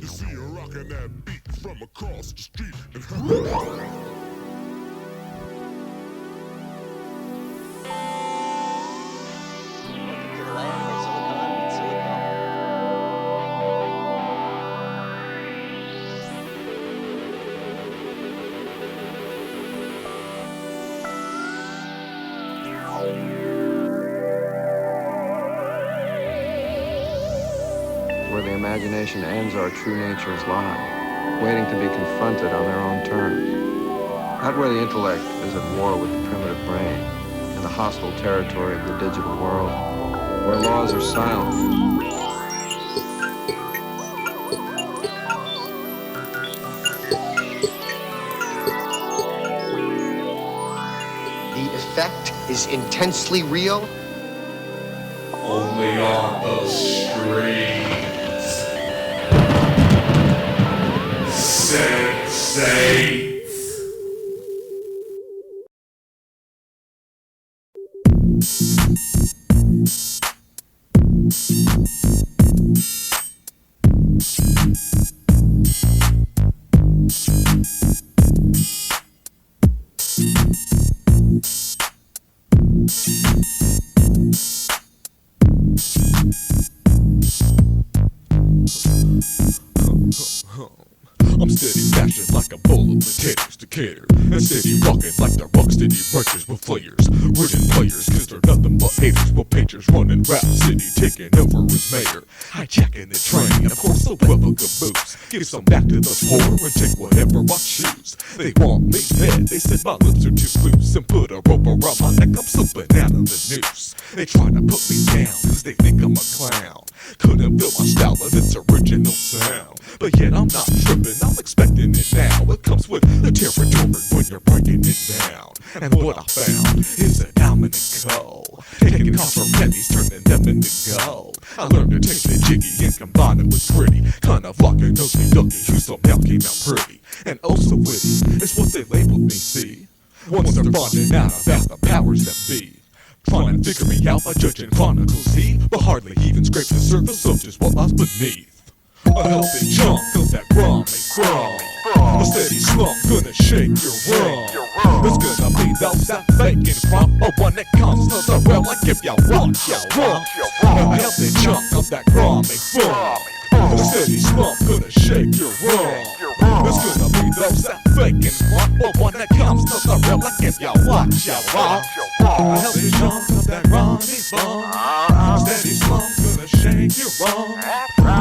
You see her rocking that beat from across the street. Where the imagination ends, our true natures lie, waiting to be confronted on their own terms. Not where the intellect is at war with the primitive brain, in the hostile territory of the digital world, where laws are silent. The effect is intensely real. Only on the streets. Sensate. I'm steady bashing like a bowl of potatoes to cater, and steady walking like the rock steady breakers with flayers. Ridden players, cause they're nothing but haters, with pagers running rap city, taking over as mayor. Hijacking the train, of course the weather caboose. Give some back to the poor and take whatever I choose. They want me dead, they said my lips are too loose, and put a rope around my neck, I'm slipping out of the noose. They try to put me down, cause they think I'm a clown. Couldn't feel my style of its original sound, but yet I'm not tripping, I'm expecting it now. It comes with the territory when you're breaking it down. And what I found is a diamond and coal, taking copper pennies, turning them into gold. I learned to take the jiggy and combine it with gritty, kind of like a nosy ducky who somehow came out pretty. And oh so witty, it's what they labeled me, see. Once they're finding out about the powers that be, trying to figure me out by judging chronicles, see, but hardly even scrape the surface of just what lies beneath. A healthy chunk of that grime may from a steady slump gonna shake your rump. It's gonna be those that faking from, but when it comes to the real, like if you want, you want. A healthy chunk of that grime may from a steady slump gonna shake your rump. It's gonna be those that faking from, but when it comes to the real, like if you want, you want. A healthy chunk of that grime may from a steady slump gonna shake your rump.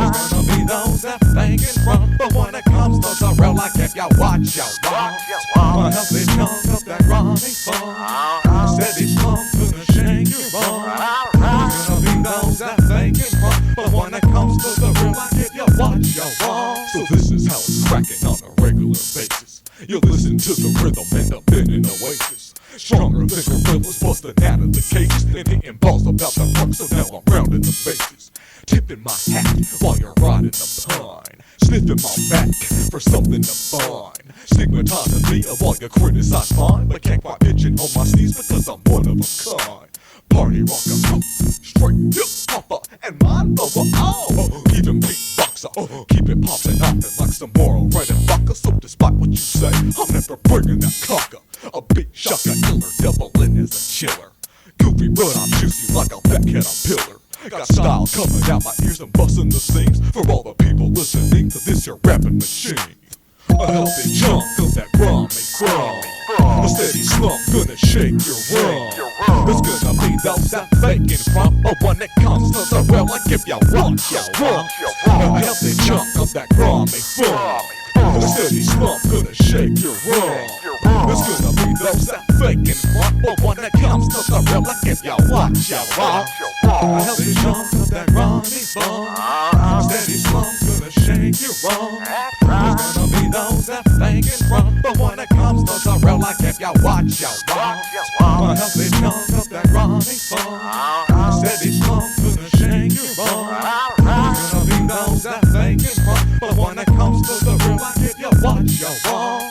It's gonna be those that faking from, but when it comes to the real, like if you watch your walk. A healthy chunk of that grimy fun, steady slump gonna shake your rump. It's gonna be those that faking from, but when it comes to the real, like if you watch your walk. So this is how it's cracking on a regular basis. You listen to the rhythm and the bend in oasis. Stronger than gorillas busting out of the cages, and hitting balls about the park, so now I'm rounding the bases. Tipping my hat while you're riding the pine, sniffing my back for something to find, stigmatizing me while you criticize mine, but can't quite pigeonhole my steez because I'm one of a kind. Party rocker, straight hip hopper, and mind blower, oh, even beatboxer, keep it popping off like some moral right and vodka. So despite what you say, I'm never bringing that cocker. A beat shocker, killer, devil in is a chiller. Goofy, but I'm juicy like a fat caterpillar. Got style coming out my ears and busting the seams for all the people listening to this here rapping machine. A healthy chunk of that grime may from a steady slump gonna shake your rump. It's gonna be those that faking from, but when it comes to the real, like if you want, you want. A healthy chunk of that grime may from a steady slump gonna shake your rump. It's gonna be those that faking from, but when it comes to the real, like if you want, you want. A healthy chunk of that grimy fun, steady slump gonna shake your rump. It's gonna be those that faking from, but when it comes to the real, like if you watch, you want. A healthy chunk of that grimy fun, steady slump gonna shake your rump. It's gonna be those that faking from, but when it comes to the real, like if you watch, you want.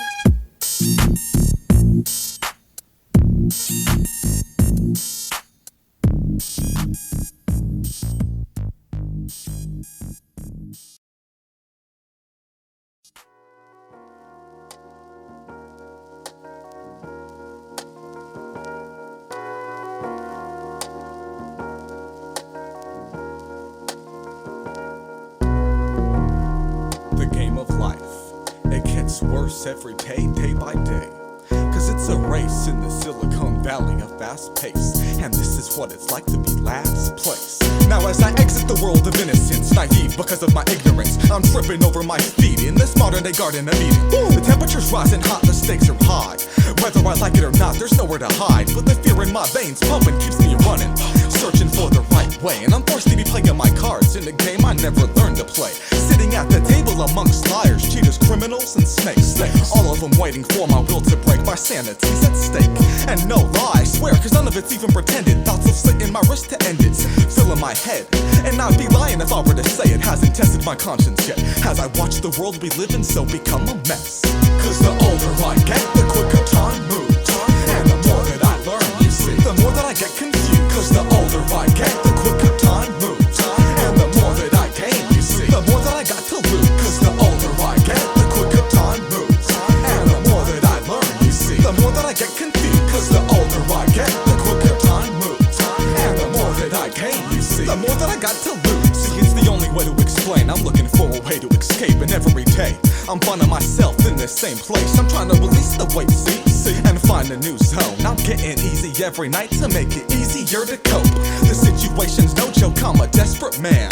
gets worse every day by day. Cause it's a race in the Silicon Valley, a fast pace, and this is what it's like to be last place. Now as I exit the world of innocence, naive because of my ignorance, I'm tripping over my feet in this modern day Garden of Eden. The temperature's rising hot, the stakes are high. Whether I like it or not, there's nowhere to hide, but the fear in my veins pumping keeps me running, searching for the right way. And I'm forced to be playing my cards in a game I never learned to play, sitting at the table amongst liars, cheaters, criminals, and snakes. All of them waiting for my will to break. My sanity's at stake. And no lie, I swear, cause none of it's even pretended. Thoughts of slitting my wrist to end it, filling my head. And I'd be lying if I were to say it hasn't tested my conscience yet, as I watch the world we live in so become a mess. Cause the older I get, the quicker time moves, and the more that I learn, you see, the more that I get confused. Cause the older I get, the quicker time moves, and the more that I gain, you see, the more that I got to lose. Cause the older I get, the quicker time moves, and the more that I learn, you see, the more that I get confused. Cause the older I get, the quicker time moves, and the more that I gain, you see, the more that I got to lose. See, it's the only way to explain. I'm looking for a way to escape, and every day I'm finding myself in the same place. I'm trying to release the weight, see, and find a new zone. I'm getting easy every night to make it easier to cope. The situation's no joke, I'm a desperate man.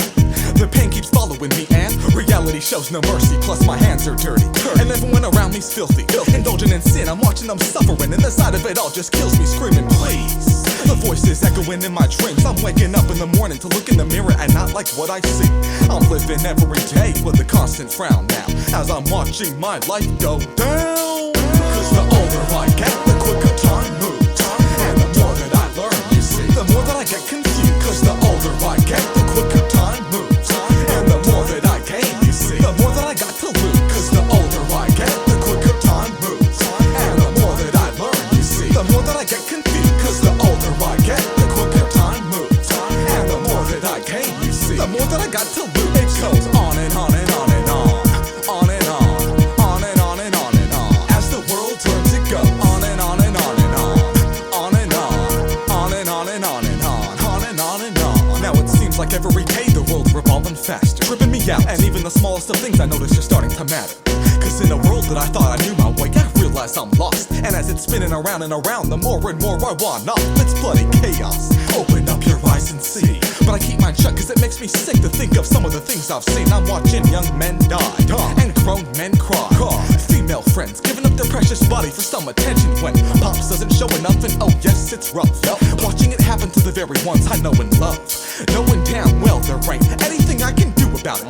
The pain keeps following me and reality shows no mercy. Plus my hands are dirty, and everyone around me's filthy. Indulging in sin, I'm watching them suffering, and the sight of it all just kills me, screaming please. The voices echoing in my dreams. I'm waking up in the morning to look in the mirror and not like what I see. I'm living every day with a constant frown now, as I'm watching my life go down. Cause the older I get, the quicker time moves, and the more that I learn, you see, the more that I get confused. Cause the older I get, the quicker time moves, and the more that I gain, you see, the more that I got to lose. Cause the older I get, the quicker time moves, and the more that I learn, you see, the more that I get confused. Cause the older I get, the quicker time moves, and the more that I gain, you see, the more that I got to lose. It goes on and on and on and on, on and on, on and on and on and on, as the world turns it goes on and on and on and on, on and on, on and on and on and on, on and on and on. Now it seems like every day the world's revolving faster, tripping me out, and even the smallest of things I notice are starting to matter. Cause in a world that I thought I knew my way, I realize I'm lost, and as it's spinning around and around, the more and more I want off. It's bloody chaos. Open up your eyes and see, but I keep mine shut cause it makes me sick to think of some of the things I've seen. I'm watching young men die, and grown men cry. Female friends giving up their precious body for some attention when pops doesn't show enough, and oh yes, it's rough. Watching it happen to the very ones I know and love, knowing damn well there ain't anything I can do about it.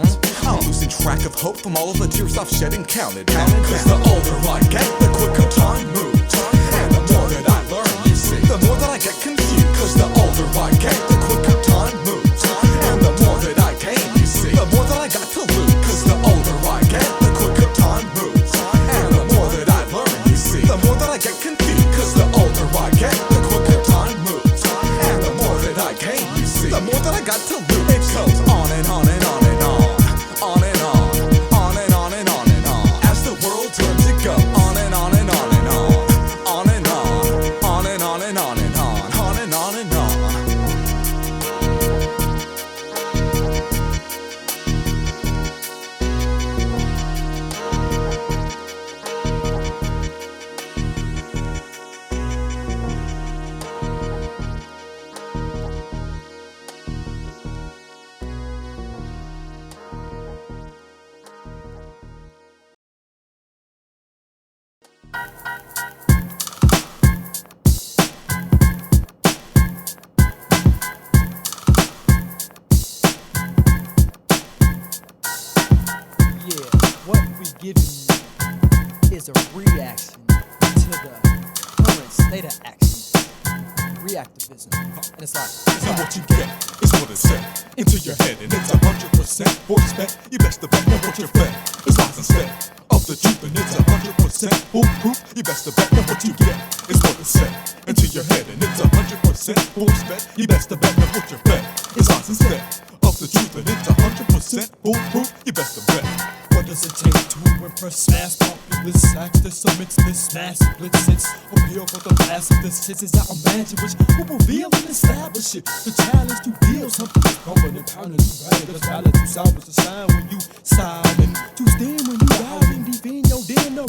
I'm losing track of hope from all of the tears I've shed and counted. Cause the older I get, the quicker time moves, and the more that I learn, you see, the more that I get confused. Cause the older I get, the quicker time moves, and the more that I gain, you see, the more that I got to lose. Cause the older I get, the quicker time moves, and the more that I learn, you see, the more that I get confused. Cause the older I get, the quicker time moves, and the more that I gain, you see, the more that I got to lose. It goes on and on and on and on, on and on, on and on and on and on, as the world turns it goes on and on and on and on, on and on, on and on and on and on and on and on. What we giving you is a reaction to the current state of action, reactivism. And it's And what you get is what is said into your head, and it's 100% force fed. You best to bet that what you're fed is lies instead of the truth, and it's 100% foolproof. You best to bet that what you get is what is said into your head, and it's 100% force fed. You best to bet that what you're fed is lies instead of the truth, and it's 100% foolproof. You best to bet. what does it take to impress mass populace acts to submit this massive blitzes? Appeal for the mass of this is our imagine which will reveal and establish it. The challenge to deal something is pumping and pounding. You ride the salad to salvage the sign when you sign, and to stand when you ride and defend your den. The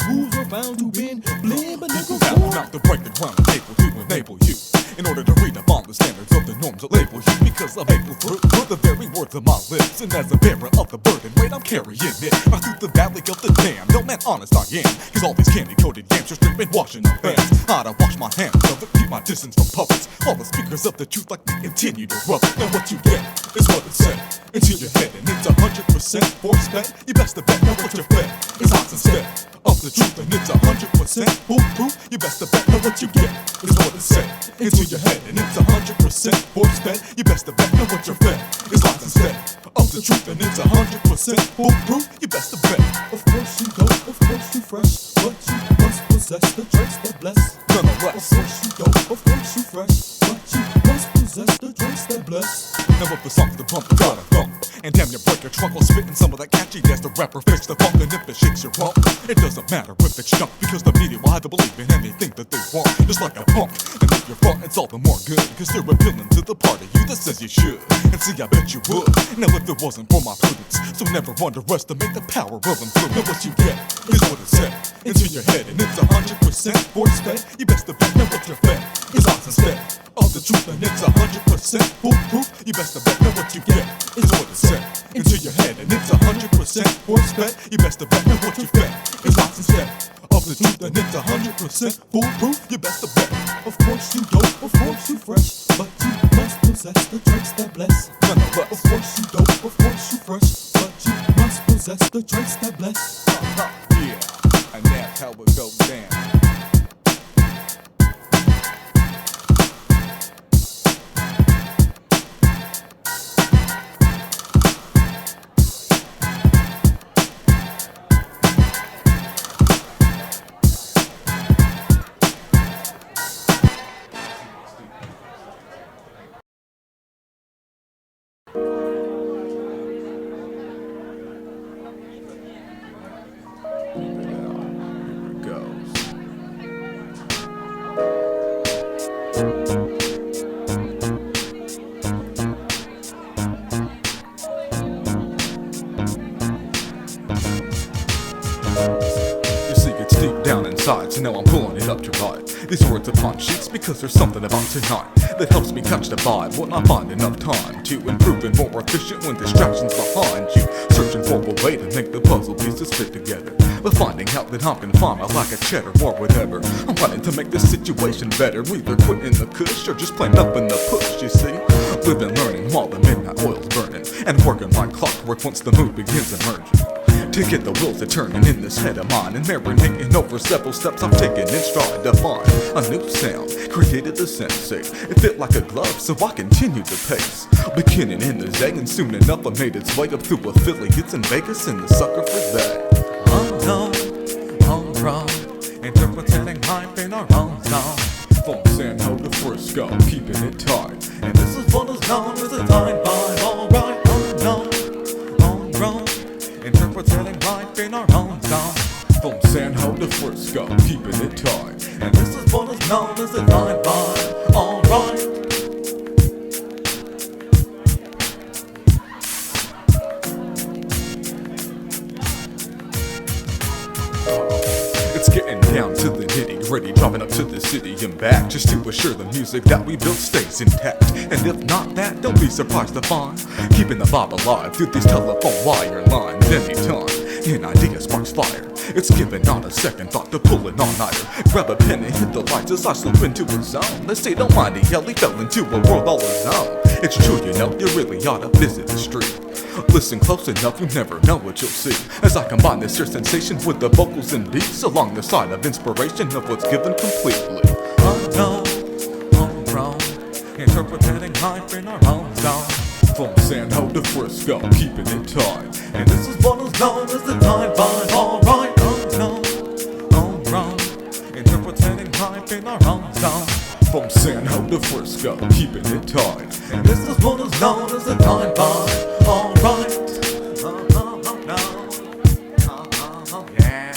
listen as a bearer of the burden weight, I'm carrying it right through the valley of the damned. No man, honest I am, cause all these candy-coated yams are straight been washing up fans. How to wash my hands of it, keep my distance from puppets. All the speakers of the truth like me continue to rub it. And what you get is what it's said into your head, and it's 100% force fed. You best to bet know what you're fed is odds instead of the truth, and it's 100% foolproof. You best to bet know what you get is what it's said into your head, and it's 100% force fed. You best to bet know what you're fed is odds instead of the truth, and it's 100% foolproof. You best to bet. Of course you don't, of course you fresh, but you must possess the traits that bless. Nonetheless, Of course you don't, of course you fresh, but you must possess the traits that bless. now if the song's the bump, you gotta thump. And damn, you break your trunk while spitting some of that catchy dance. The rapper fix the funk, and if it shakes your rump, it doesn't matter if it's junk, because the media will have to believe in anything that they want, just like a punk. And if you're front, it's all the more good, cause they're appealing to the part of you that says you should. And see, I bet you would, now if it wasn't for my prudence. So never underestimate the power of influence. Now what you get is what it's said into your head, and it's 100% force fed. You best to bet now what you're fed is odds instead of the truth, and it's 100% foolproof. You best to bet now what you get is what it's said into your head, and it's 100% force fed. You best to bet now what you fed is odds instead of the truth, and it's 100% foolproof. You best to bet. Of course you don't, of course you fresh, but you must possess the traits that bless. Nonetheless, Of course you don't, of course you fresh, but you must possess the traits that bless. yeah, and that's how it goes down. So now I'm pulling it up to write these words upon sheets, because there's something about tonight that helps me catch the vibe when I find enough time to improve and more efficient when distractions behind you, searching for a way to make the puzzle pieces fit together. But finding out that I'm confined, I lack a cheddar or whatever, I'm planning to make this situation better. Either quitting the kush or just plain up in the push, you see. Living, learning while the midnight oil's burning, and working like clockwork once the mood begins emerging. To get the wheels a turning in this head of mine, and marinating over several steps I've taken in stride to find a new sound, created the Sensate. It fit like a glove, so I continued the pace. Beginning in the Zay, and soon enough I made its way up through affiliates in Vegas, and the sucker for that. Unknown, homegrown, interpreting life in our own zone. From San Jose to Frisco, keeping it tight, and this is what is known as a time vibe. Alright, unknown, homegrown, interpreting life in our own zone. From San Jose to Frisco, keeping it tight, and this is what is known as a night vibe. Alright. It's getting down to the nitty-gritty, driving up to the city and back, just to assure the music that we built stays intact. And if not that, don't be surprised to find keeping the vibe alive through these telephone wire lines. Anytime an idea sparks fire, it's given not a second thought to pull an all-nighter. Grab a pen and hit the lights as I slip into a zone. They say don't mind hell, he fell into a world all his own. It's true, you know, you really ought to visit the street. Listen close enough, you never know what you'll see, as I combine this here sensation with the vocals and beats, along the side of inspiration of what's given completely. Unknown, homegrown, interpreting life in our own zone. From San Jose to Frisco, keeping it tight, and this is what is known as the time vibe. Alright, unknown, homegrown, interpreting life in our own zone. From San Jose to Frisco, keeping it tight, and this is what is known as the time vibe. Alright, yeah.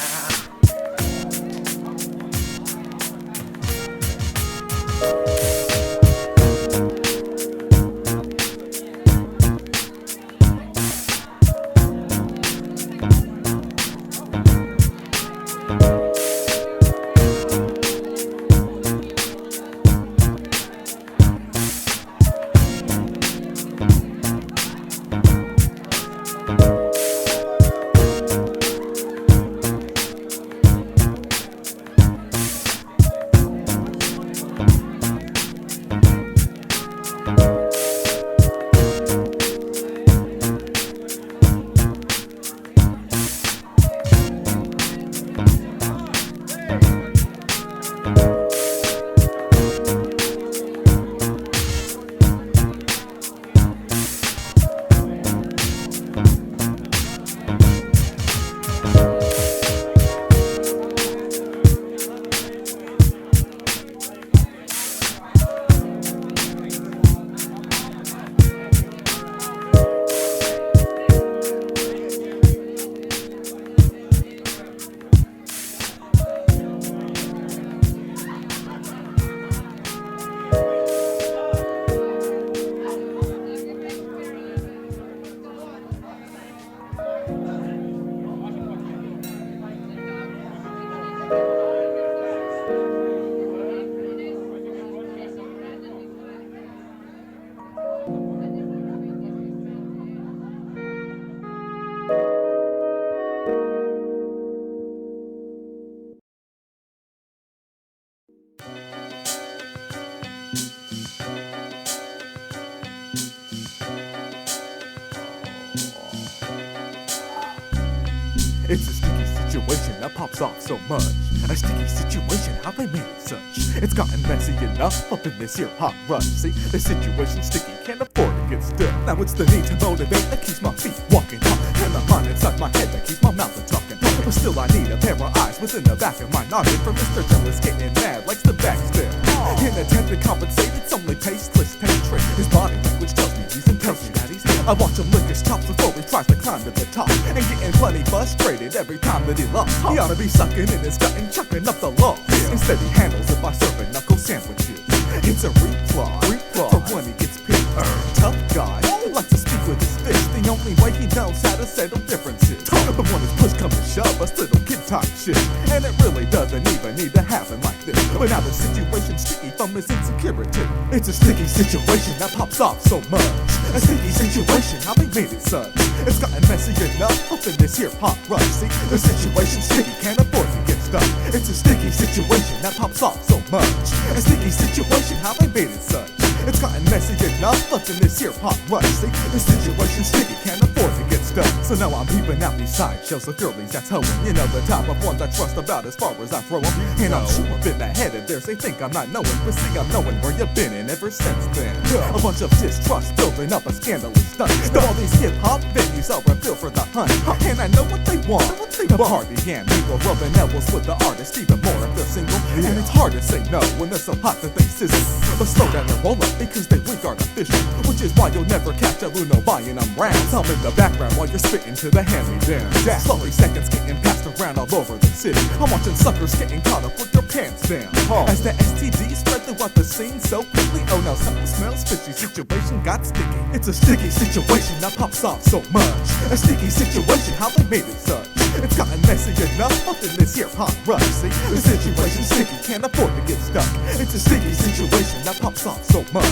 It's a sticky situation that pops off so much. A sticky situation, how they made it such. It's gotten messy enough up in this here hot rush. See, the situation's sticky, can't afford to get stuck. Now it's the need to motivate that keeps my feet walking up, and the mind inside my head that keeps my mouth a talking. But still I need a pair of eyes within the back of my noggin for Mr. Jealous getting mad, likes to backstep. In attempt to compensate, it's only tasteless hatred. His body language tells me he's impatient. I watch him lick his chops before he tries to climb to the top, and getting plenty frustrated every time that he lost. He ought to be sucking in his gut and chucking up the loss. Instead he handles it by serving knuckle sandwiches. It's a reply for when he gets pissed. Tough guy, likes to speak with his fist. The only way he knows how to settle differences. But when his push comes to shove, us little kid type shit. And it really doesn't even need to happen like this. But now the situation's sticky from his insecurity. It's a sticky situation that pops off so much. A sticky situation, how they made it such. It's gotten messy enough up in this here hot rush. See, the situation's sticky, can't afford to get stuck. It's a sticky situation that pops off so much. A sticky situation, how they made it such. It's gotten messy enough up in this here hot rush. See, the situation's sticky, can't afford to get stuck. So now I'm peeping out these sideshows of girlies that's hoeing. You know, the type of ones I trust about as far as I throw them. And I'm sure I've been ahead of theirs. They think I'm not knowing, but see, I'm knowing where you've been and ever since then. A bunch of distrust building up a scandalous stunt. All these hip-hop venues are a feel for the hunt. And I know what they want. The party and mingle, rubbing elbows with the artist, even more if they're single. And it's hard to say no when they're so hot that they sizzle. But slow down and roll up because they weak artificial. Which is why you'll never catch a Luno buying them rounds. I'm in the background while you're spitting to the hand-me-down. Slowly seconds getting passed around all over the city. I'm watching suckers getting caught up with their pants down. As the STDs spread throughout the scene so quickly. Oh, now something smells fishy. Situation got sticky. It's a sticky situation that pops off so much. A sticky situation, how they made it such. It's gotten messy enough up in this here hot rush. See, the situation's sticky, can't afford to get stuck. It's a sticky situation that pops off so much.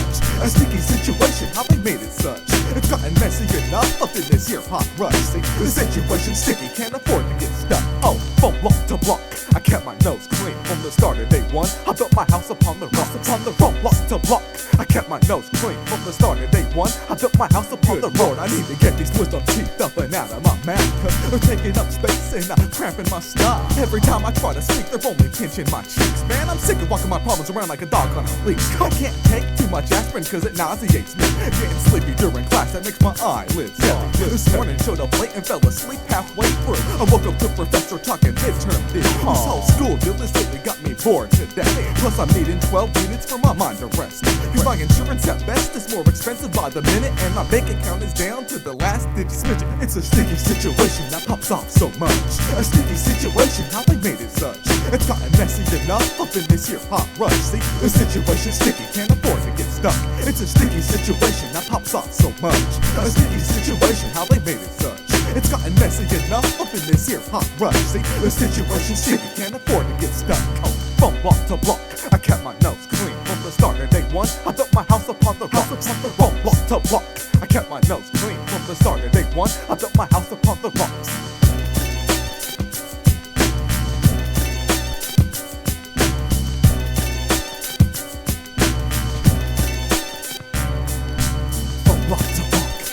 A sticky situation, how they made it such. It's gotten messy enough up in this here hot rush. See, the situation's sticky, can't afford to get stuck. Oh, from block to block, I kept my nose clean from the start of day one. I built my house upon the rock, block to block. I kept my nose clean from the start of day one. I built my house upon the road. I need to get these wisdom teeth up and out of my mouth, cause they're taking up space and I'm cramping my style. Every time I try to speak, they're only pinching my cheeks. Man, I'm sick of walking my problems around like a dog on a leash. I can't take too much aspirin cause it nauseates me. Getting sleepy during class, that makes my eyelids heavy. This morning showed up late and fell asleep halfway through. I woke up to professor talking midterm deal. This whole school deal has really got me bored today. Plus I'm needing 12 units for my mind to rest. Cause my insurance at best is more expensive by the minute, and my bank account is down to the last digit smidget. It's a sticky situation that pops off so much. A sticky situation, how they made it such. It's gotten messy enough up in this here hot rush. See, the situation's sticky, can't afford to get stuck. It's a sticky situation that pops off so much. A sticky situation, how they made it such. It's gotten messy enough up in this here hot rush. See, the situation's sticky, can't afford to get stuck. Oh, from block to block, I kept my nose clean from the start of day one. I built my house upon the rock, from block to block. I kept my nose clean from the start of day one. I built my house upon the rocks.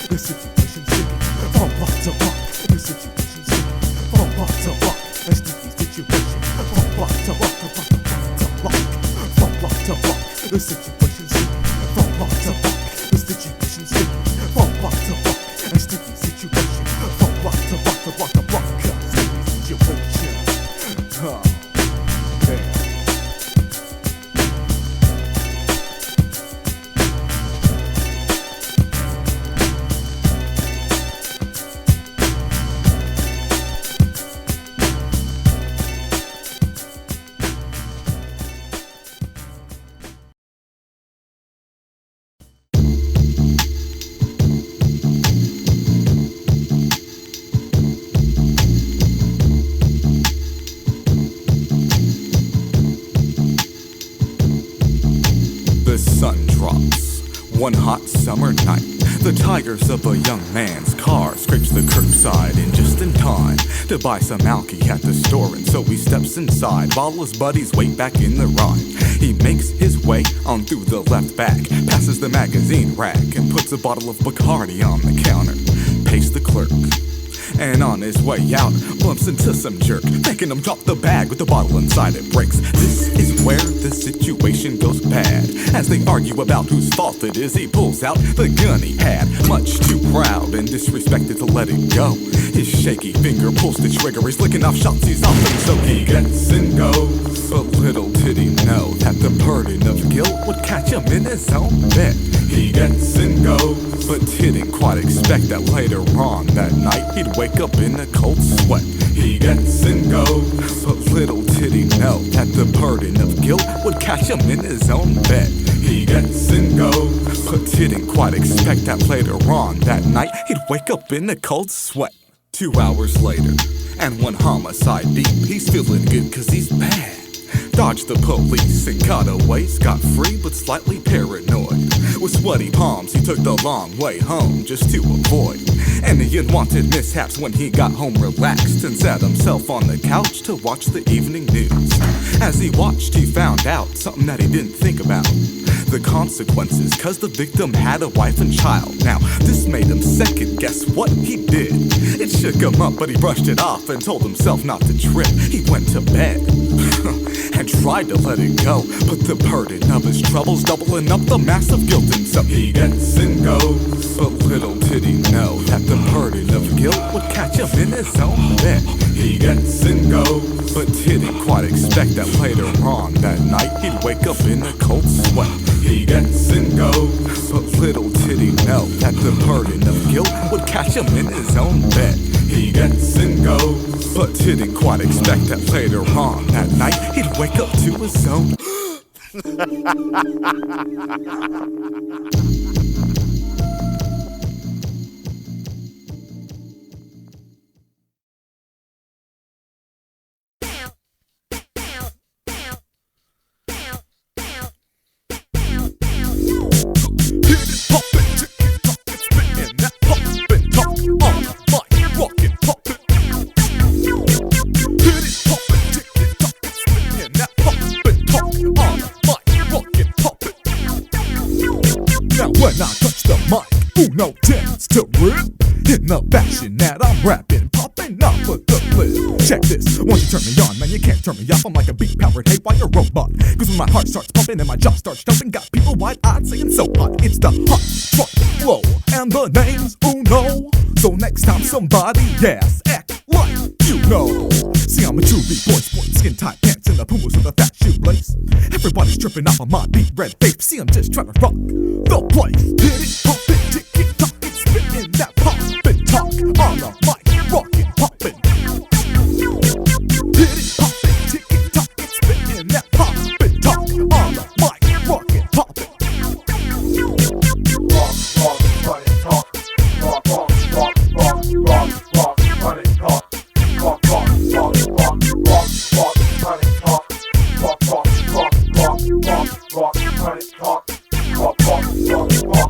The situation's sticky. From block to block, the situation's sticky. From block to block, a sticky situation. From block to block, from block to block, the situation's sticky. From block to block, the situation's sticky. From block to block, a sticky situation. From block to block, a sticky situation. Oh, damn. Sun drops. One hot summer night, the tires of a young man's car scrapes the curbside in just in time to buy some alky at the store, and so he steps inside while his buddies wait back in the ride. He makes his way on through the left back, passes the magazine rack, and puts a bottle of Bacardi on the counter. Pays the clerk. And on his way out, bumps into some jerk, making him drop the bag with the bottle inside it breaks. This is where the situation goes bad. As they argue about whose fault it is, he pulls out the gun he had, much too proud and disrespected to let it go. His shaky finger pulls the trigger, he's licking off shots he's off, and so he gets and goes. But little did he know that the burden of guilt would catch him in his own bed. He gets and goes, but didn't quite expect that later on that night he'd wake up in a cold sweat. He gets and goes, but little did he know that the burden of guilt would catch him in his own bed. He gets and goes, but didn't quite expect that later on that night he'd wake up in a cold sweat. 2 hours later, and one homicide deep, he's feeling good cause he's bad. Dodged the police and got away scot-free but slightly paranoid. With sweaty palms he took the long way home just to avoid any unwanted mishaps. When he got home relaxed and sat himself on the couch to watch the evening news. As he watched he found out something that he didn't think about, the consequences, cause the victim had a wife and child. Now this made him second guess what he did. It shook him up but he brushed it off and told himself not to trip. He went to bed and tried to let it go, but the burden of his troubles doubling up the massive guilt, and so he gets and goes. But little did he know that the burden of guilt would catch him in his own bed. He gets and goes, but didn't quite expect that later on that night he'd wake up in a cold sweat. He gets and goes, but little did he know that the burden of guilt would catch him in his own bed. He gets and goes, but didn't quite expect that later on that night he'd wake up to his own. When I touch the mic, no chance to rip. In the fashion that I'm rapping, popping off with the lid. Check this, once you turn me on, man, you can't turn me off. I'm like a beat-powered haywire robot. Cause when my heart starts pumping and my jaw starts jumping, got people wide-eyed saying so hot. It's the hot truck flow, and the name's Uno. So next time somebody asks, act like you know. See, I'm a true beat boy, sporting skin-tight pants and the Pumas with a fat shoelace. Everybody's tripping off on my deep red face. See, I'm just trying to rock the place. Hit it, pop it, tick it, tock it, spittin' that pop and talk on the mic, rock it, pop it. Hit it, pop it, tick it, tock it, spittin' that pop and talk on the mic, rock it, pop it. Rock, rock, run it, talk. Rock, rock, rock, rock, rock, rock, run it, talk. Rock, rock, rock, rock, rock, rock, run it, talk. Rock, rock, rock, rock, rock, rock, run it, talk.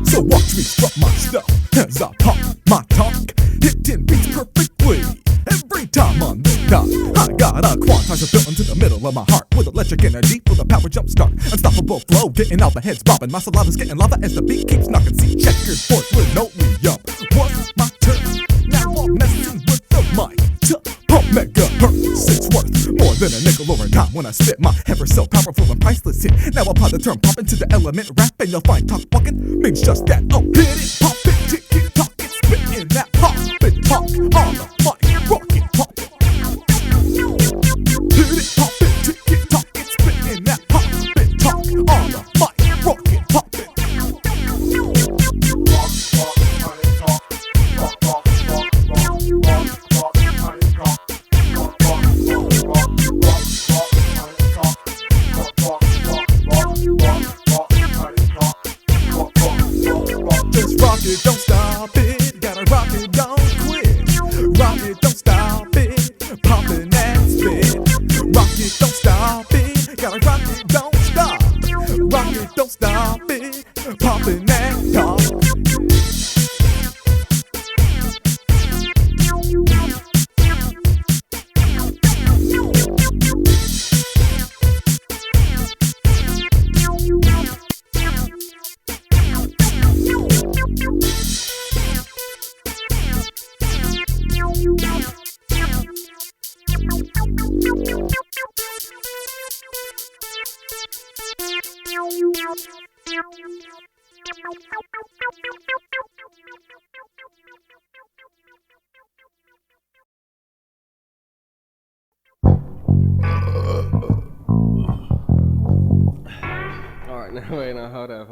So watch me strut my stuff as I pop my talk, hitting beats perfectly every time on the dot. I got a quantizer built into the middle of my heart with electric energy with a power jump start. Unstoppable flow, getting all the heads bobbing. My saliva's getting lava as the beat keeps knocking. See, checkers, boys, linoleum. Was my turn? Now I'm messing with the mic to pump megahertz. It's worth more than a nickel or a dime when I spit my ever so powerful and priceless hit. Now apply the term pop into the element rap and you'll find talk walking means just that. Oh, hit it, pop it, tick it, talk it, spit in that pop and talk on the mic, rock it, pop it. Hit it, pop it, tick it, talk it, spit in that pop and talk on the mic, rock it, pop it. Rock, rock, run it, talk. Rock, rock, rock, rock, rock, rock, run it, talk. Rock, rock, rock, rock, rock, rock, run it, talk. Rock, rock, rock, rock, rock, rock, run it, talk. Rock, rock, rock, rock. Just rock it, don't stop. Alright, now wait, now hold up,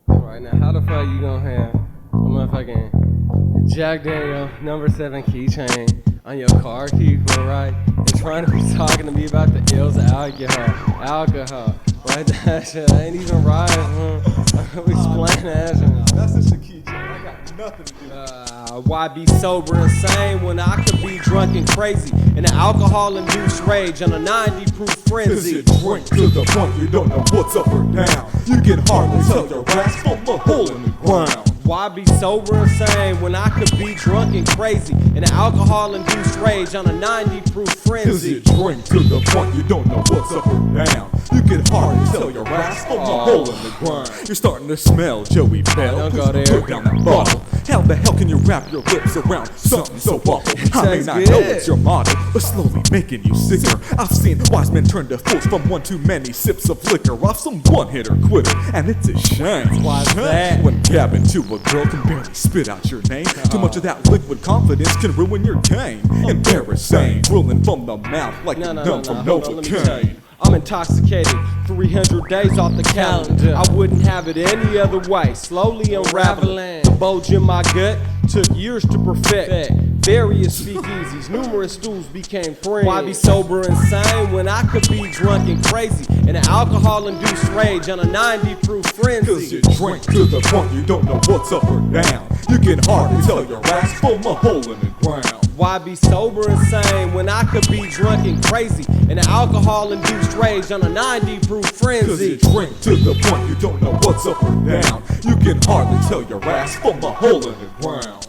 Alright, now how the fuck you gonna have a motherfucking Jack Daniel #7 keychain on your car keyboard, right? And trying to be talking to me about the ills of alcohol. Right, that shit ain't even right, Explain that shit. That's just a keychain. I got nothing to do with it. Why be sober and sane when I could be drunk and crazy in an alcohol-induced rage on a 90-proof Cause frenzy? you drink to the point you don't know what's up or down. You can hardly tell your ass from a hole in the ground. Why be sober and sane when I could be drunk and crazy in an alcohol-induced rage on a 90-proof Cause you frenzy? drink to the point you don't know what's up or down. You can hardly tell your ass from a hole in the ground. You're starting to smell Joey Bell. Don't go there. Put down that bottle. How the hell can you wrap your lips around something so awful? I may Tastes not know good. it's your motto, but slowly making you sicker. I've seen wise men turn to fools from one too many sips of liquor off some one-hitter quitter, and it's a shame. Why's that? When gabbing to a girl can barely spit out your name. Too much of that liquid confidence can ruin your game. Embarrassing, drooling from the mouth like No, a no, numb from hold on, let me tell Novocaine. you. I'm intoxicated, 300 days off the calendar. I wouldn't have it any other way. Slowly unraveling, the bulge in my gut took years to perfect. Various speakeasies, numerous stools became friends. Why be sober and sane when I could be drunk and crazy in an alcohol-induced rage on a 90-proof Cause you frenzy? drink to the point you don't know what's up or down. You can hardly tell your ass from a hole in the ground. Why be sober and sane when I could be drunk and crazy in an alcohol-induced rage on a 90-proof Cause you frenzy? drink to the point you don't know what's up or down. You can hardly tell your ass from a hole in the ground.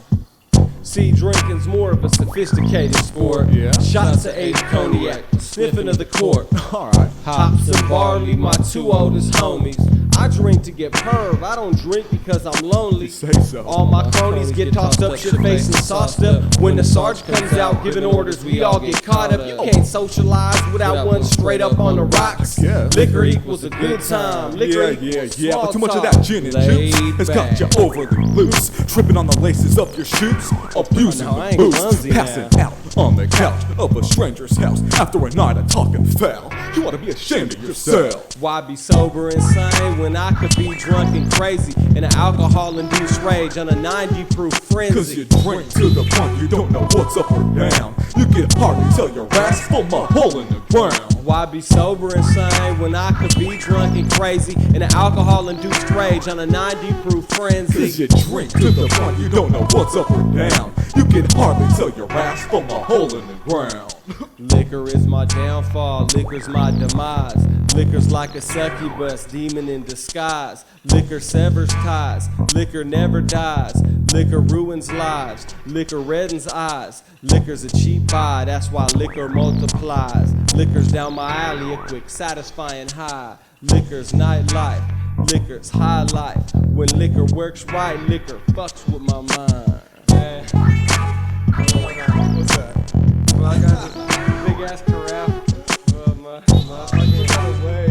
See, drinking's more of a sophisticated sport. Yeah. Shots of aged cognac, sniffing of the court. Alright. Hops and barley, my two oldest homies. I drink to get perv, I don't drink because I'm lonely. Say so. All my cronies get tossed up, shit-faced and sauced up. When the sarge comes out giving orders, we all get caught up. You can't socialize without one straight up on the rocks. Yeah. Liquor equals a good time. Liquor equals Yeah, but too much of small that gin and talk. juice Laid has got you back. overly loose. Tripping on the laces of your shoes, abusing No, I the ain't booze, clumsy passing now. out on the couch of a stranger's house after a night of talking foul. You ought to be ashamed of yourself. Why be sober and sane when I could be drunk and crazy in an alcohol-induced rage on a 90-proof Cause you frenzy? drink to the point you don't know what's up or down. You can hardly tell your ass from a hole in the ground. Why be sober and sane when I could be drunk and crazy in an alcohol-induced rage on a 90-proof Cause frenzy? you drink to the point you don't know what's up or down. You can hardly tell your ass from a hole in the ground. Liquor is my downfall, liquor's my demise. Liquor's like a succubus, demon in disguise. Liquor severs ties, liquor never dies. Liquor ruins lives, liquor reddens eyes. Liquor's a cheap buy, that's why liquor multiplies. Liquor's down my alley, a quick satisfying high. Liquor's nightlife, liquor's high life. When liquor works right, liquor fucks with my mind. What's that? Well, I got this big ass corral. My fucking way.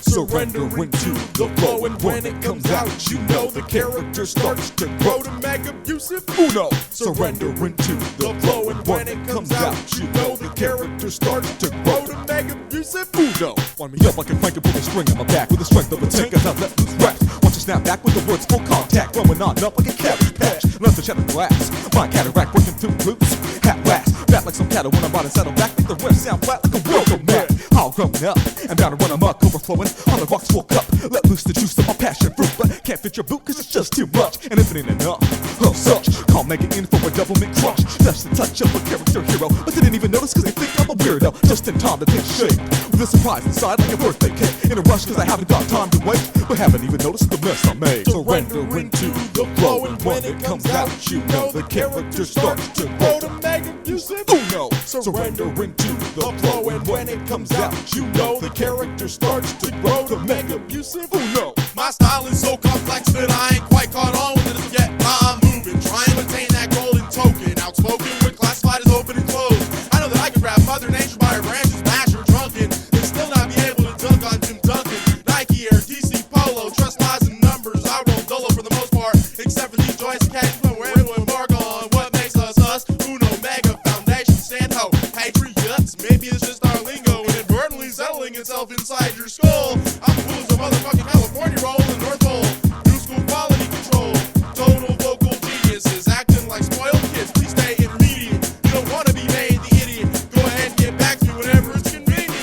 Surrendering to the flow, and when it comes out, you know the character starts to grow to make abusive. Uno, surrendering to the flow, and when it comes out, you know the character starts to grow to make abusive. Uno, wind me up like a crank and pull a string on my back with the strength of a tank as I let loose raps. Watch you snap back with the words full contact, growing on up like a cabbage patch. Left to shatter glass, my cataract working through loops. Hat wax, back like some cattle when I'm about to settle back. Make the riff sound flat like a welcome mat. All grown up and bound to run amok, overflowing on the rocks full cup. Let loose the juice of my passion fruit, but can't fit your boot cause it's just too much and infinite enough. Oh, such can't make it in for a double mint crunch. That's the touch of a character hero, but didn't even notice cause they think I'm a weirdo. Just in time to take shape with a surprise inside like a birthday cake. In a rush cause I haven't got time to wait, but haven't even noticed the mess I made. Surrender into the flow, and when it comes out, you know the character starts to grow to mega abusive. Oh no, surrender into the flow, and when it comes out, you know the character starts to grow to mega abusive. Oh no, my style is so complex that I ain't quite caught on with it yet. I'm moving, trying to attain that golden token. Outspoken with classified as open and closed. I know that I can grab Mother Nature by her branches, bash her drunken, and still not be able to dunk on Jim Duncan. Nike Air, DC Polo, trust lies and numbers. I roll dolo for the most part, except for these joints and cash flow. We're able to embark on what makes us us. Uno Mega Foundation, stand ho, patriots. Maybe it's just our lingo, inadvertently settling itself inside your skull. I'm cool as a motherfucking California roll in the North Pole. New school quality control, total vocal geniuses, acting like spoiled kids. Please stay intermediate. You don't want to be made the idiot. Go ahead and get back to me whenever it's convenient.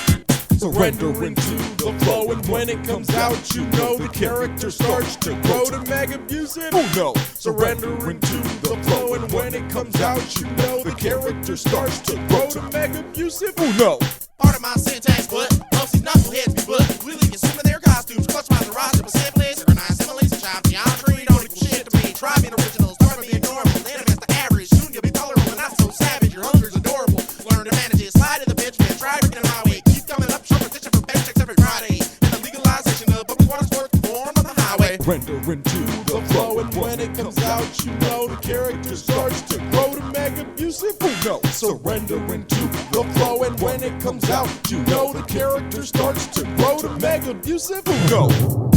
surrender into the flow, and when it comes out, you know the character starts to grow to mega abusive. Oh no, surrender into the flow, and when it comes out, you know the character starts to grow to mega abusive. Oh no. Part of my syntax, but most these knuckleheads be but really assuming their costumes, clutch my garage, but simply synchronize, simulation, child, geometry, don't equal shit to me. Try being original, start by being normal, then against the average. Soon you'll be tolerable and not so savage. Your hunger's adorable. Learn to manage it, slide to the bitch, man. Try breaking the highway. Keep coming up, show petition for paychecks every Friday. And the legalization of public water sports performed on the highway. Surrender into the flow, and when it comes out, you know the character starts to grow to mega abusive. Oh no, surrender into the flow, and when it comes out, you know the character starts to grow to mega abusive. Oh no.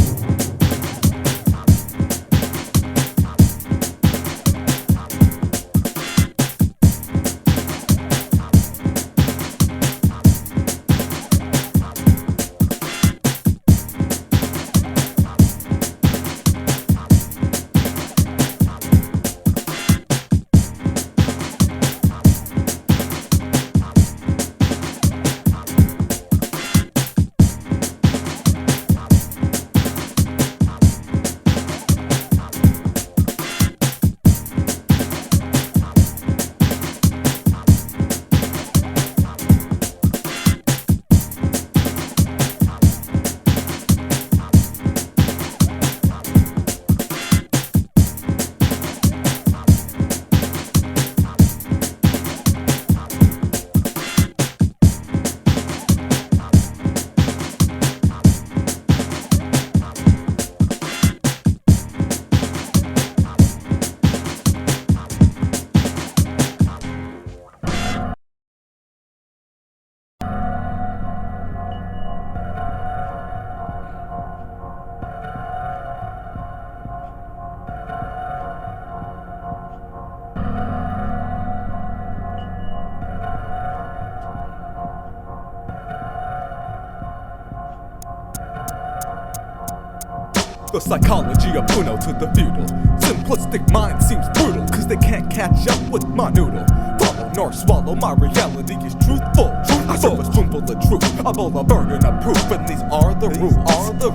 The psychology of Uno to the feudal. Simplistic mind seems brutal, cause they can't catch up with my noodle. Follow nor swallow, my reality is truthful. I serve a spoonful of truth, a bowl of burden of proof, and these are the rules.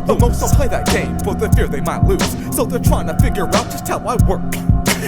The most will play that game for the fear they might lose, so they're trying to figure out just how I work.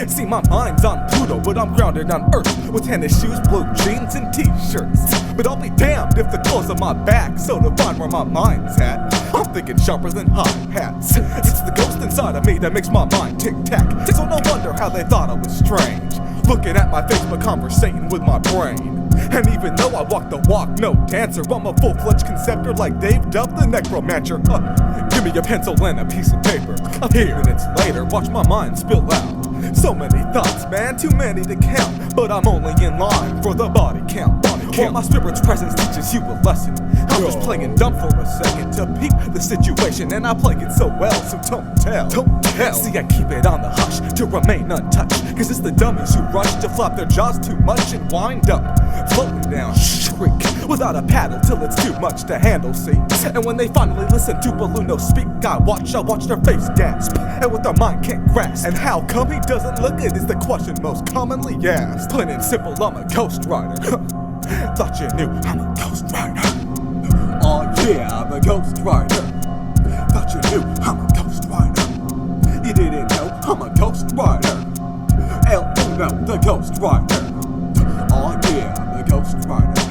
See, my mind's on Pluto, but I'm grounded on Earth, with tennis shoes, blue jeans, and t-shirts. But I'll be damned if the clothes on my back so to find where my mind's at. I'm thinking sharper than hi-hats. It's the ghost inside of me that makes my mind tic-tac. So no wonder how they thought I was strange, looking at my face but conversating with my brain. And even though I walk the walk, no dancer, I'm a full-fledged conceptor like Dave Duff the necromancer. Give me a pencil and a piece of paper. A few minutes later, watch my mind spill out. So many thoughts, man, too many to count, but I'm only in line for the body count. While my spirit's presence teaches you a lesson, I'm just playing dumb for a second to peep the situation, and I play it so well, so don't tell. See, I keep it on the hush to remain untouched, cause it's the dummies who rush to flop their jaws too much and wind up floating down shriek without a paddle till it's too much to handle, see. And when they finally listen to Balluno speak, I watch their face gasp at what their mind can't grasp. And how come he doesn't look it is the question most commonly asked. Plain and simple, I'm a ghostwriter. Thought you knew I'm a ghostwriter. Oh yeah, I'm a ghostwriter. Thought you knew I'm a ghostwriter. You didn't know I'm a ghostwriter. El Uno, the ghostwriter. Oh yeah, I'm a ghostwriter.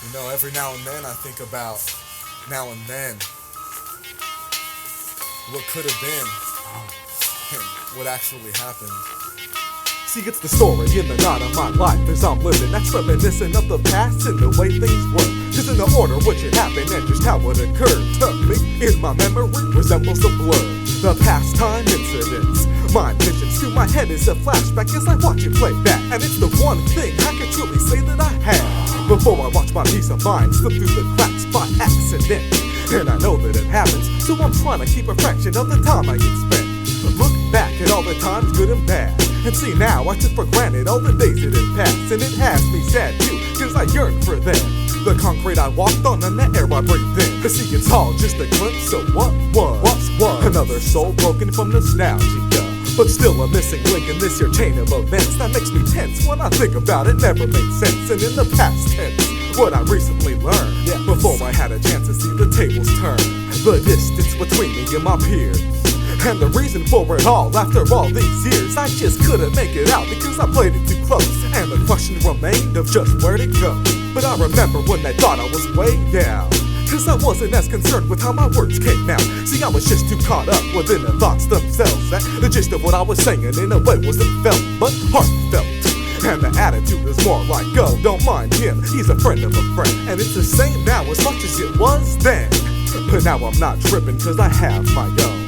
You know, every now and then I think about now and then what could have been and what actually happened. See, it's the story in the night of my life as I'm living. That's reminiscent of the past and the way things were. Just in the order which it happened and just how it occurred. To me, in my memory, resembles a blur. The pastime incidents. My visions to my head is a flashback as I watch it play back. And it's the one thing I can truly say that I have. Before I watch my peace of mind slip through the cracks by accident. And I know that it happens, so I'm trying to keep a fraction of the time I get spent. Look back at all the times, good and bad, and see now I took for granted all the days that had passed. And it has me sad too, cause I yearn for them. The concrete I walked on and the air I breathed in. But see, it's all just a glimpse of what was. Another soul broken from nostalgia, but still a missing link in this here chain of events that makes me tense when I think about it. Never made sense. And in the past tense, what I recently learned, before I had a chance to see the tables turn, the distance between me and my peers. And the reason for it all, after all these years, I just couldn't make it out because I played it too close. And the question remained of just where'd it go. But I remember when I thought I was way down, cause I wasn't as concerned with how my words came out. See, I was just too caught up within the thoughts themselves. That the gist of what I was saying in a way wasn't felt, but heartfelt. And the attitude is more like, oh, don't mind him, he's a friend of a friend. And it's the same now as much as it was then. But now I'm not tripping cause I have my own.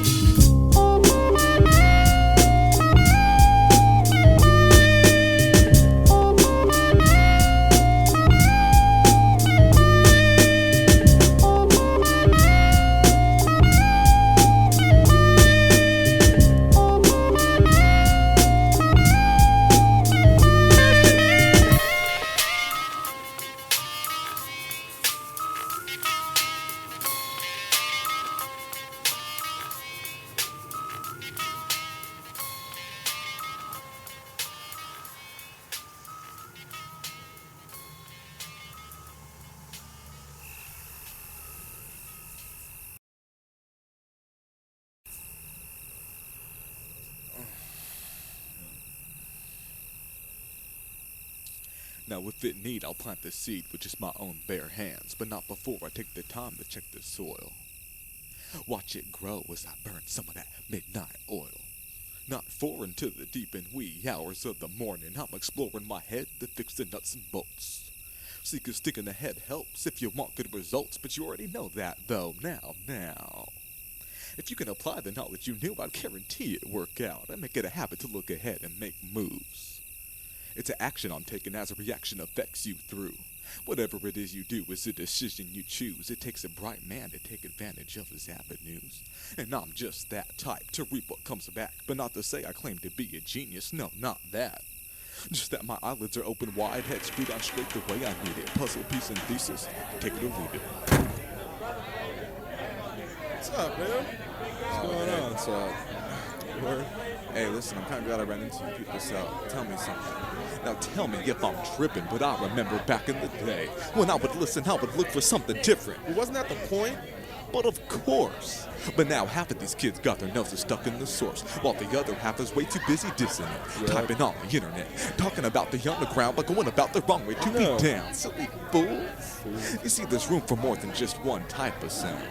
Now if it need, I'll plant the seed with just my own bare hands, but not before I take the time to check the soil. Watch it grow as I burn some of that midnight oil. Not foreign to the deep and wee hours of the morning, I'm exploring my head to fix the nuts and bolts. See, 'cause sticking the head helps if you want good results, but you already know that though, now. If you can apply the knowledge you knew, I'd guarantee it work out. I make it a habit to look ahead and make moves. It's an action I'm taking as a reaction affects you through. Whatever it is you do is a decision you choose. It takes a bright man to take advantage of his avenues. And I'm just that type to reap what comes back. But not to say I claim to be a genius, no, not that. Just that my eyelids are open wide, head screwed on straight the way I need it. Puzzle, piece, and thesis, take it or leave it. What's up, man? What's going on? Word? Hey, listen, I'm kind of glad I ran into you people, so tell me something. Now tell me if I'm tripping, but I remember back in the day when I would listen, I would look for something different. Well, wasn't that the point? But of course. But now half of these kids got their noses stuck in the source, while the other half is way too busy dissing it, typing on the internet, talking about the underground, but going about the wrong way to be down. Silly fools. You see, there's room for more than just one type of sound.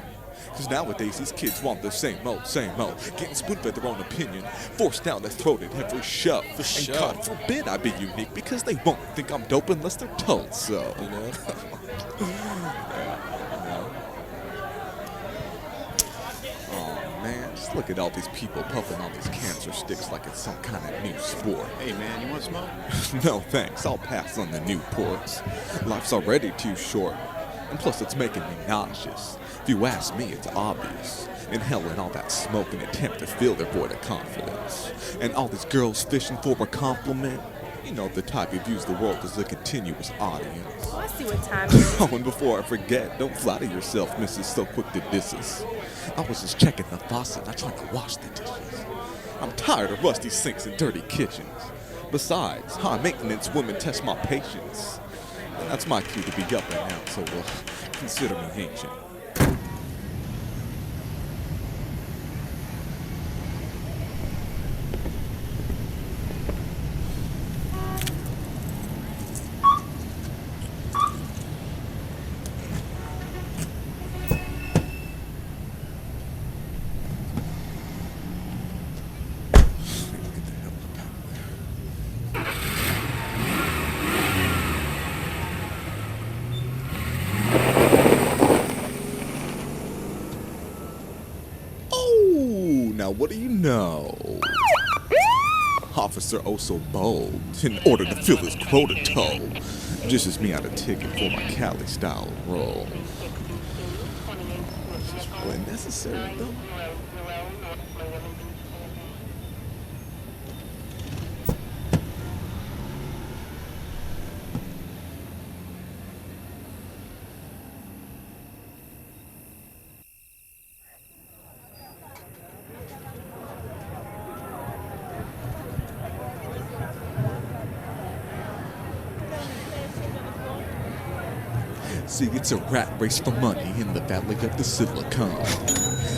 Because nowadays these kids want the same old, getting spoon-fed their own opinion, forced down their throat at every show. And God forbid I be unique, because they won't think I'm dope unless they're told so. You know? Man, just look at all these people puffing on these cancer sticks like it's some kind of new sport. Hey man, you want smoke? No thanks, I'll pass on the Newports. Life's already too short, and plus it's making me nauseous. If you ask me, it's obvious. Inhaling all that smoke in an attempt to fill their void of confidence. And all these girls fishing for a compliment. You know, the type who views the world as a continuous audience. Oh, I see what time it is. Oh, and before I forget, don't flatter yourself, Mrs. So Quick to diss us. I was just checking the faucet, not trying to wash the dishes. I'm tired of rusty sinks and dirty kitchens. Besides, high maintenance women test my patience. And that's my cue to be up and out, so consider me ancient. Now what do you know? Officer oh so bold, in order to fill his quota toll, just as me out a ticket for my Cali style roll. Is this really necessary though? See, it's a rat race for money in the valley of the Silicon,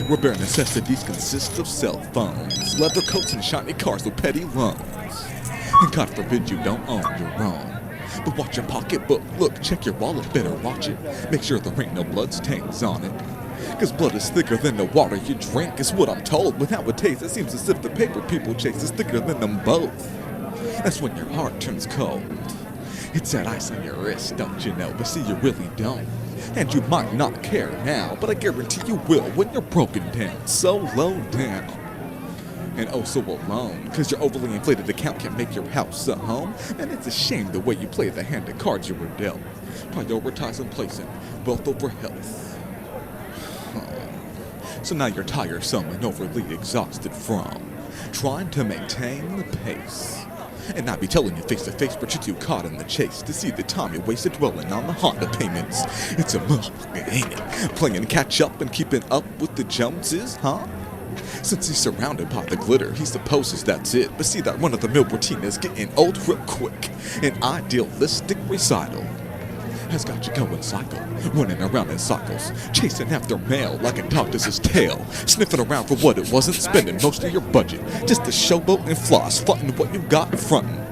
where bare necessities consist of cell phones, leather coats, and shiny cars with petty loans. And God forbid you don't own your own. But watch your pocketbook, look, check your wallet, better watch it. Make sure there ain't no bloodstains on it. Cause blood is thicker than the water you drink, is what I'm told. With how it tastes, it seems as if the paper people chase is thicker than them both. That's when your heart turns cold. It's that ice on your wrist, don't you know? But see, you really don't. And you might not care now, but I guarantee you will when you're broken down, so low down. And oh so alone, cause your overly inflated account can make your house a home. And it's a shame the way you play the hand of cards you were dealt. Prioritizing placing wealth over health. So now you're tiresome and overly exhausted from trying to maintain the pace. And I be telling you face to face, but you're too caught in the chase to see the time you wasted dwelling on the Honda payments. It's a motherfucker, ain't it? Playing catch up and keeping up with the Joneses, huh? Since he's surrounded by the glitter, he supposes that's it. But see, that run-of-the-mill routine is getting old real quick. An idealistic recital has got you going cycle, running around in circles, chasing after mail like a dog does his tail, sniffing around for what it wasn't, spending most of your budget just to showboat and floss, fronting what you got and fronting.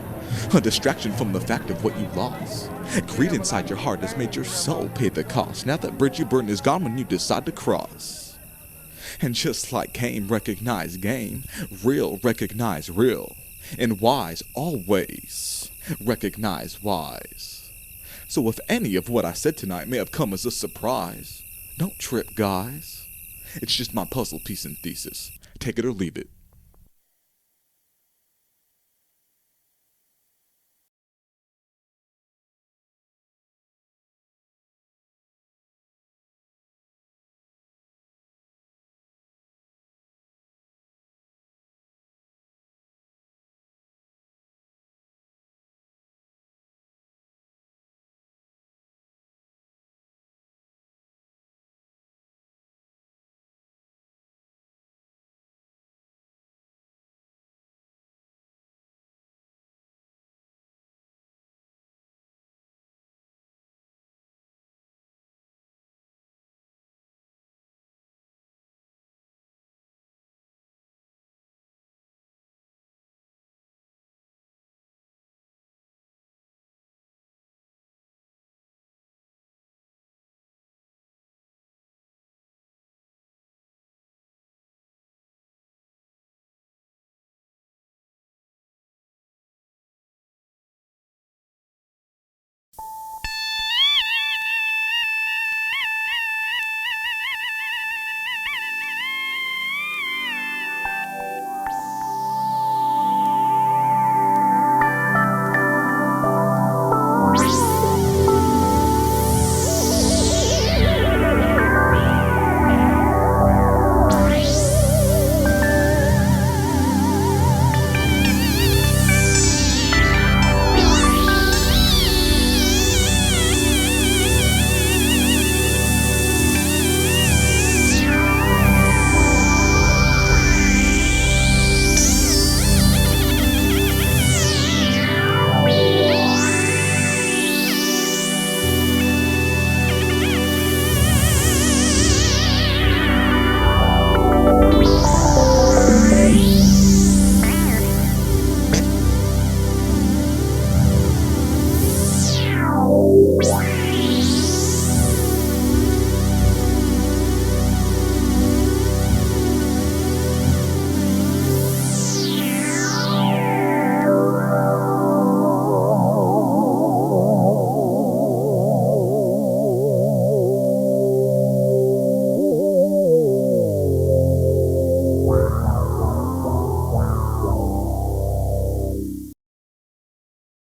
A distraction from the fact of what you lost. Greed inside your heart has made your soul pay the cost. Now that bridge you burned is gone when you decide to cross. And just like game recognize game, real recognize real, and wise always recognize wise. So if any of what I said tonight may have come as a surprise, don't trip, guys. It's just my puzzle piece and thesis. Take it or leave it.